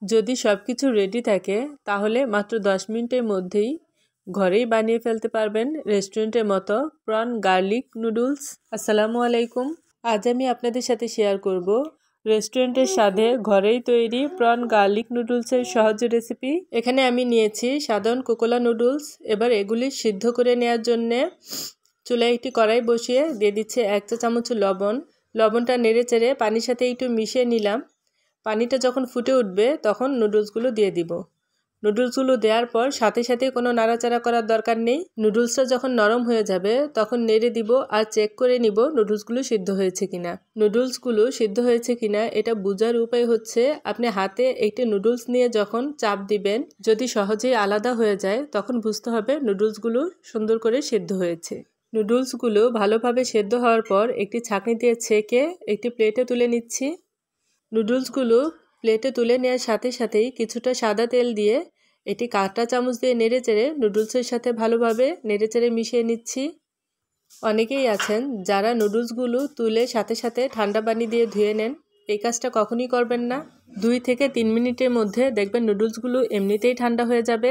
যদি সব কিছু রেডি থাকে তাহলে মাত্র 10 মিনিটের মধ্যেই ঘরেই বানিয়ে ফেলতে পারবেন রেস্টুরেন্টের মতো প্রন গার্লিক নুডলস। আসসালামু আলাইকুম। আজ আমি আপনাদের সাথে শেয়ার করব রেস্টুরেন্টের স্বাদে ঘরেই তৈরি প্রন গার্লিক নুডলসের সহজ রেসিপি। এখানে আমি নিয়েছি সাধারণ কোকোলা নুডলস। এবার এগুলি সিদ্ধ করে নেওয়ার জন্যে চুলায় একটি কড়াই বসিয়ে দিয়ে দিচ্ছে 1 চা চামচ লবণ। লবণটা নেড়ে চেড়ে পানির সাথে একটু মিশিয়ে নিলাম। পানিটা যখন ফুটে উঠবে তখন নুডলসগুলো দিয়ে দিব। নুডলসগুলো দেওয়ার পর সাথে সাথে কোনো নাড়াচাড়া করার দরকার নেই। নুডলসটা যখন নরম হয়ে যাবে তখন নেড়ে দিব আর চেক করে নিব নুডলসগুলো সিদ্ধ হয়েছে কিনা। নুডলসগুলো সিদ্ধ হয়েছে কিনা এটা বোঝার উপায় হচ্ছে আপনি হাতে একটি নুডলস নিয়ে যখন চাপ দিবেন, যদি সহজেই আলাদা হয়ে যায় তখন বুঝতে হবে নুডলসগুলো সুন্দর করে সিদ্ধ হয়েছে। নুডলসগুলো ভালোভাবে সেদ্ধ হওয়ার পর একটি ছাঁকনি দিয়ে ছেঁকে একটি প্লেটে তুলে নিচ্ছি। নুডলসগুলো প্লেটে তুলে নেওয়ার সাথে সাথেই কিছুটা সাদা তেল দিয়ে এটি কাঁটা চামচ দিয়ে নেড়ে চেড়ে নুডলসের সাথে ভালোভাবে নেড়ে চেড়ে মিশিয়ে নিচ্ছি। অনেকেই আছেন যারা নুডলসগুলো তুলে সাথে সাথে ঠান্ডা পানি দিয়ে ধুয়ে নেন। এই কাজটা কখনই করবেন না। 2 থেকে 3 মিনিটের মধ্যে দেখবেন নুডলসগুলো এমনিতেই ঠান্ডা হয়ে যাবে।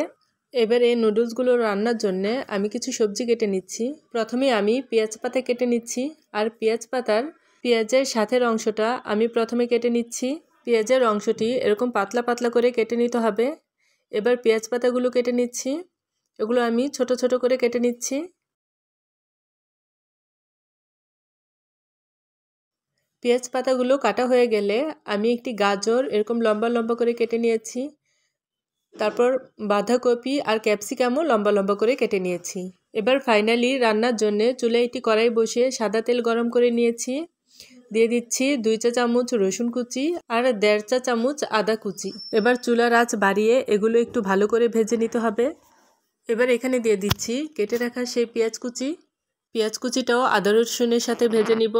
এবার এই নুডলসগুলো রান্নার জন্যে আমি কিছু সবজি কেটে নিচ্ছি। প্রথমে আমি পেঁয়াজ পাতা কেটে নিচ্ছি, আর পেঁয়াজের সাথের অংশটা আমি প্রথমে কেটে নিচ্ছি। পেঁয়াজের অংশটি এরকম পাতলা পাতলা করে কেটে নিতে হবে। এবার পেঁয়াজ পাতাগুলো কেটে নিচ্ছি। এগুলো আমি ছোট ছোট করে কেটে নিচ্ছি। পেঁয়াজ পাতাগুলো কাটা হয়ে গেলে আমি একটি গাজর এরকম লম্বা লম্বা করে কেটে নিয়েছি। তারপর বাঁধাকপি আর ক্যাপসিকামও লম্বা লম্বা করে কেটে নিয়েছি। এবার ফাইনালি রান্নার জন্য চুলায় একটি কড়াই বসিয়ে সাদা তেল গরম করে নিয়েছি। দিয়ে দিচ্ছি 2 চা চামচ রসুন কুচি আর 1.5 চা চামচ আদা কুচি। এবার চুলার আঁচ বাড়িয়ে এগুলো একটু ভালো করে ভেজে নিতে হবে। এবার এখানে দিয়ে দিচ্ছি কেটে রাখা সেই পেঁয়াজ কুচিটাও আদা রসুনের সাথে ভেজে নিব।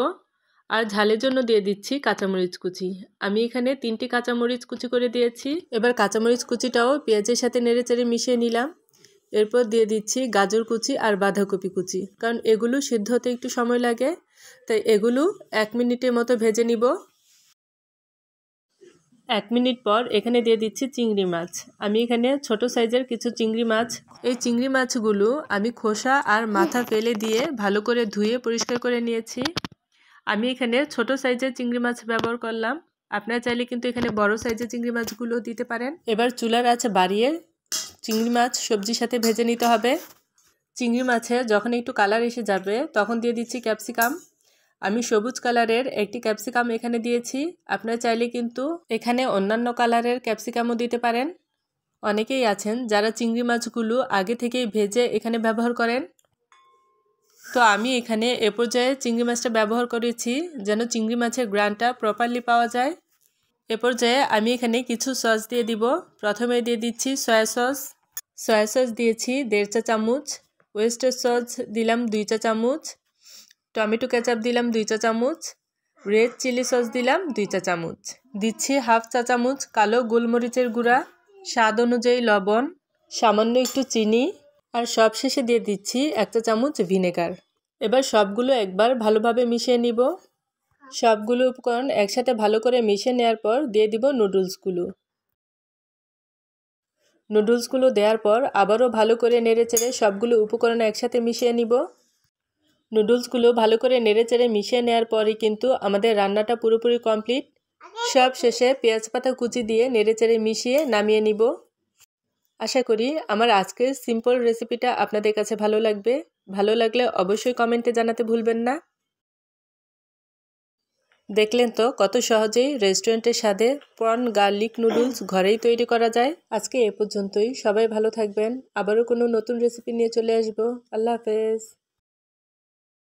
আর ঝালের জন্য দিয়ে দিচ্ছি কাঁচামরিচ কুচি। আমি এখানে 3টি কাঁচামরিচ কুচি করে দিয়েছি। এবার কাঁচামরিচ কুচিটাও পেঁয়াজের সাথে নেড়ে চেড়ে মিশিয়ে নিলাম। এরপর দিয়ে দিচ্ছি গাজর কুচি আর বাঁধাকপি কুচি, কারণ এগুলো সিদ্ধ হতে একটু সময় লাগে, তাই এগুলো 1 মিনিটের মতো ভেজে নিব। 1 মিনিট পর এখানে দিয়ে দিচ্ছি চিংড়ি মাছ। আমি এখানে ছোট সাইজের কিছু চিংড়ি মাছ, এই চিংড়ি মাছগুলো আমি খোসা আর মাথা ফেলে দিয়ে ভালো করে ধুয়ে পরিষ্কার করে নিয়েছি। আমি এখানে ছোট সাইজের চিংড়ি মাছ ব্যবহার করলাম। আপনারা চাইলে কিন্তু এখানে বড় সাইজের চিংড়ি মাছগুলো দিতে পারেন। এবার চুলার আঁচ বাড়িয়ে চিংড়ি মাছ সবজির সাথে ভেজে নিতে হবে। চিংড়ি মাছে যখন একটু কালার এসে যাবে তখন দিয়ে দিচ্ছি ক্যাপসিকাম। আমি সবুজ কালারের একটি ক্যাপসিকাম এখানে দিয়েছি। আপনারা চাইলে কিন্তু এখানে অন্যান্য কালারের ক্যাপসিকামও দিতে পারেন। অনেকেই আছেন যারা চিংড়ি মাছগুলো আগে থেকেই ভেজে এখানে ব্যবহার করেন। তো আমি এখানে এ পর্যায়ে চিংড়ি মাছটা ব্যবহার করেছি যেন চিংড়ি মাছের গ্রানটা প্রপারলি পাওয়া যায়। এ পর্যায়ে আমি এখানে কিছু সস দিয়ে দিব। প্রথমে দিয়ে দিচ্ছি সয়া সস দিয়েছি 1.5 চা চামচ, ওয়েস্টার সস দিলাম 2 চা চামচ, টমেটো কেচাপ দিলাম 2 চা চামচ, রেড চিলি সস দিলাম 2 চা চামচ, দিচ্ছি 1/2 চা চামচ কালো গোলমরিচের গুঁড়া, স্বাদ অনুযায়ী লবণ, সামান্য একটু চিনি, আর সবশেষে দিয়ে দিচ্ছি 1 চা চামচ ভিনেগার। এবার সবগুলো একবার ভালোভাবে মিশিয়ে নিব। সবগুলো উপকরণ একসাথে ভালো করে মিশিয়ে নেওয়ার পর দিয়ে দিব নুডলসগুলো দেওয়ার পর আবারও ভালো করে নেড়েচেড়ে সবগুলো উপকরণ একসাথে মিশিয়ে নিব। নুডলসগুলো ভালো করে নেড়েচেড়ে মিশিয়ে নেওয়ার পরই কিন্তু আমাদের রান্নাটা পুরোপুরি কমপ্লিট। সব শেষে পেঁয়াজ পাতা কুচি দিয়ে নেড়েচেড়ে মিশিয়ে নামিয়ে নিব। আশা করি আমার আজকের সিম্পল রেসিপিটা আপনাদের কাছে ভালো লাগবে। ভালো লাগলে অবশ্যই কমেন্টে জানাতে ভুলবেন না। দেখলেন তো কত সহজেই রেস্টুরেন্টের স্বাদে প্রন গার্লিক নুডলস ঘরেই তৈরি করা যায়। আজকে এ পর্যন্তই। সবাই ভালো থাকবেন। আবারও কোনো নতুন রেসিপি নিয়ে চলে আসবো। আল্লাহ হাফেজ।